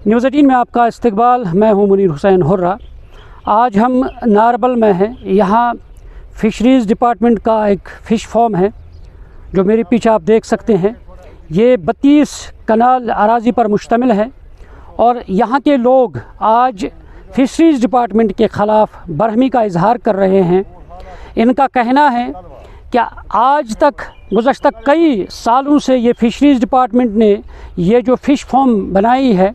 News 18 में आपका इस्तकबाल। मैं हूं मुनीर हुसैन हुर्रा। आज हम नारबल में हैं। यहाँ फ़िशरीज़ डिपार्टमेंट का एक फ़िश फार्म है जो मेरे पीछे आप देख सकते हैं। ये 32 कनाल अराज़ी पर मुश्तमिल है और यहाँ के लोग आज फ़िशरीज़ डिपार्टमेंट के ख़िलाफ़ बरहमी का इजहार कर रहे हैं। इनका कहना है कि आज तक गुज़श्ता कई सालों से ये फ़िशरीज़ डिपार्टमेंट ने ये जो फ़िश फार्म बनाई है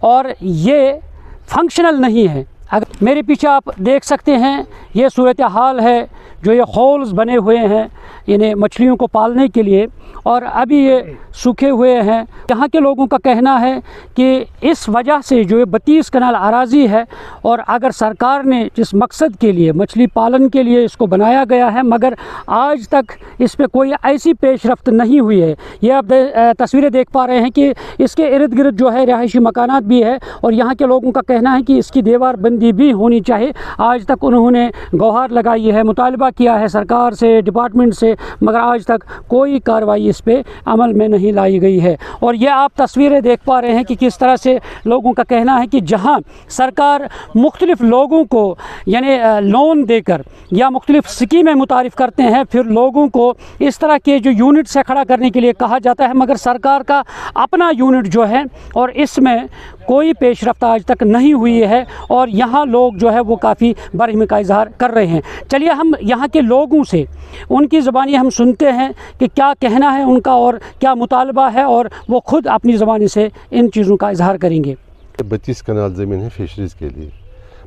और ये फंक्शनल नहीं है। अगर मेरे पीछे आप देख सकते हैं ये सूरत हाल है, जो ये होल्स बने हुए हैं इन्हें मछलियों को पालने के लिए और अभी ये सूखे हुए हैं। यहाँ के लोगों का कहना है कि इस वजह से जो ये 32 कनाल अराज़ी है और अगर सरकार ने जिस मकसद के लिए मछली पालन के लिए इसको बनाया गया है मगर आज तक इस पे कोई ऐसी पेशरफ्त नहीं हुई है। ये आप तस्वीरें देख पा रहे हैं कि इसके इर्द गिर्द जो है रिहायशी मकानात भी है और यहाँ के लोगों का कहना है कि इसकी दीवार बंदी भी होनी चाहिए। आज तक उन्होंने गुहार लगाई है, मुतालबा किया है सरकार से, डिपार्टमेंट से, मगर आज तक कोई कार्रवाई इस पे अमल में नहीं लाई गई है। और ये आप तस्वीरें देख पा रहे हैं कि किस तरह से लोगों का कहना है कि जहां सरकार मुख्तलिफ लोगों को यानी लोन देकर या मुख्तलिफ स्कीमें मुतारिफ़ करते हैं, फिर लोगों को इस तरह के जो यूनिट से खड़ा करने के लिए कहा जाता है, मगर सरकार का अपना यूनिट जो है और इसमें कोई पेशरफ्त आज तक नहीं हुई है और यहाँ लोग जो है वो काफ़ी बरहमी का इजहार कर रहे हैं। चलिए हम यहाँ के लोगों से उनकी ज़बानी हम सुनते हैं कि क्या कहना है उनका और क्या मुतालबा है और वो खुद अपनी ज़बानी से इन चीज़ों का इजहार करेंगे। 32 कनाल ज़मीन है फिशरीज़ के लिए,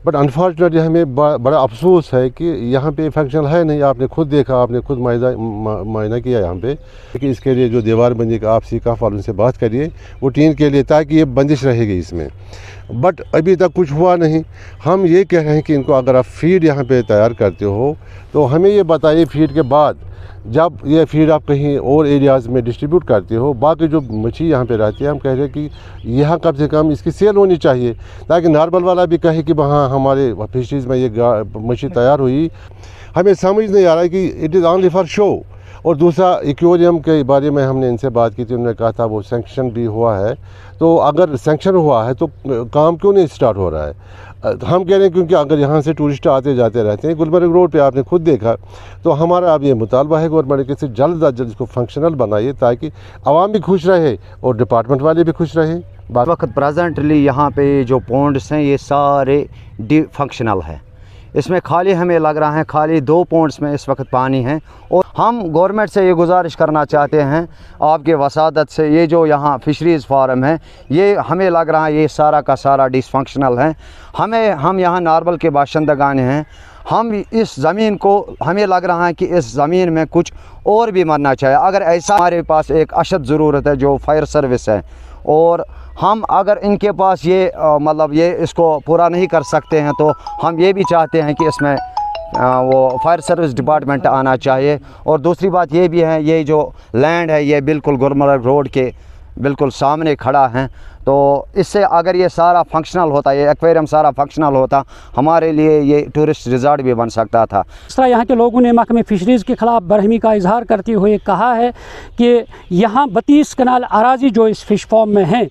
बट अनफॉर्चुनेटली हमें बड़ा अफसोस है कि यहाँ पे फंक्शनल है नहीं। आपने खुद देखा, आपने खुद मायना किया यहाँ पे कि इसके लिए जो दीवार बंदी का आप सीकाफ वालों से बात करिए वो टीन के लिए, ताकि ये बंदिश रहेगी इसमें, बट अभी तक कुछ हुआ नहीं। हम ये कह रहे हैं कि इनको अगर आप फीड यहाँ पे तैयार करते हो तो हमें ये बताइए, फीड के बाद जब ये फीड आप कहीं और एरियाज़ में डिस्ट्रीब्यूट करते हो, बाकी जो मछली यहाँ पे रहती है, हम कह रहे हैं कि यहाँ कम से कम इसकी सेल होनी चाहिए ताकि नारबल वाला भी कहे कि वहाँ हमारे फिशरीज़ में ये मछली तैयार हुई। हमें समझ नहीं आ रहा है कि it is only for show. और दूसरा एक्वेरियम के बारे में हमने इनसे बात की थी, उन्होंने कहा था वो सैंक्शन भी हुआ है, तो अगर सैंक्शन हुआ है तो काम क्यों नहीं स्टार्ट हो रहा है। हम कह रहे हैं क्योंकि अगर यहाँ से टूरिस्ट आते जाते रहते हैं, गुलमर्ग रोड पे आपने खुद देखा, तो हमारा अब ये मुतालबा है गवर्नमेंट के से जल्द अज जल्द इसको फंक्शनल बनाइए ताकि आवाम भी खुश रहे और डिपार्टमेंट वाले भी खुश रहे। वक्त प्रेजेंटली यहाँ पे जो पॉन्ड्स हैं ये सारे फंक्शनल है। इसमें खाली हमें लग रहा है खाली 2 पॉन्ड्स में इस वक्त पानी है और हम गवर्नमेंट से ये गुजारिश करना चाहते हैं आपके वसादत से, ये जो यहाँ फिशरीज़ फार्म है ये हमें लग रहा है ये सारा का सारा डिसफंक्शनल है। हम यहाँ नारबल के बाशिंदगान हैं, हम इस ज़मीन को हमें लग रहा है कि इस ज़मीन में कुछ और भी मरना चाहिए। अगर ऐसा हमारे पास एक अशद ज़रूरत है जो फायर सर्विस है और हम अगर इनके पास ये मतलब ये इसको पूरा नहीं कर सकते हैं तो हम ये भी चाहते हैं कि इसमें वो फायर सर्विस डिपार्टमेंट आना चाहिए। और दूसरी बात ये भी है, ये जो लैंड है ये बिल्कुल गुलमर्ग रोड के बिल्कुल सामने खड़ा है, तो इससे अगर ये सारा फंक्शनल होता, ये एक्वेरियम सारा फंक्शनल होता, हमारे लिए ये टूरिस्ट रिजॉर्ट भी बन सकता था। इस तरह यहाँ के लोगों ने महकमे फ़िशरीज़ के ख़िलाफ़ बरहमी का इजहार करते हुए कहा है कि यहाँ 32 कनाल अराज़ी जो इस फ़िश फार्म में हैं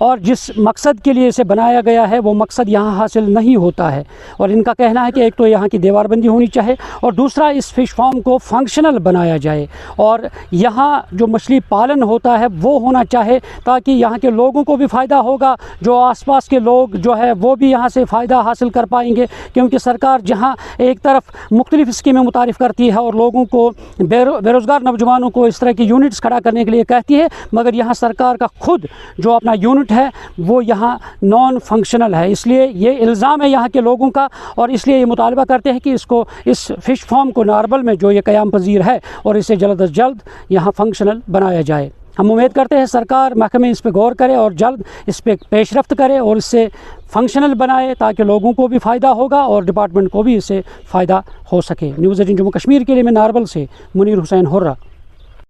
और जिस मकसद के लिए इसे बनाया गया है वो मकसद यहाँ हासिल नहीं होता है। और इनका कहना है कि एक तो यहाँ की दीवारबंदी होनी चाहिए और दूसरा इस फ़िश फार्म को फंक्शनल बनाया जाए और यहाँ जो मछली पालन होता है वो होना चाहे ताकि यहाँ के लोगों को भी फ़ायदा होगा, जो आसपास के लोग जो है वो भी यहाँ से फ़ायदा हासिल कर पाएंगे। क्योंकि सरकार जहाँ एक तरफ मुख्तलिफ़ स्कीमें मुतारिफ़ करती है और लोगों को बेरोज़गार नौजवानों को इस तरह की यूनिट्स खड़ा करने के लिए कहती है, मगर यहाँ सरकार का खुद जो अपना यूनिट है वो यहाँ नॉन फंक्शनल है। इसलिए ये इल्ज़ाम है यहाँ के लोगों का और इसलिए ये मुतालबा करते हैं कि इसको इस फ़िश फार्म को नारबल में जो ये क़याम पज़ीर है और इसे जल्द अज जल्द यहाँ फंक्शनल बनाया जाए। हम उम्मीद करते हैं सरकार महकमे इस पर गौर करे और जल्द इस पर पेशरफ्त करे और इससे फंक्शनल बनाए ताकि लोगों को भी फ़ायदा होगा और डिपार्टमेंट को भी इससे फ़ायदा हो सके। न्यूज़ 18 जम्मू कश्मीर के लिए मैं नारबल से मुनीर हुसैन हुर्रा।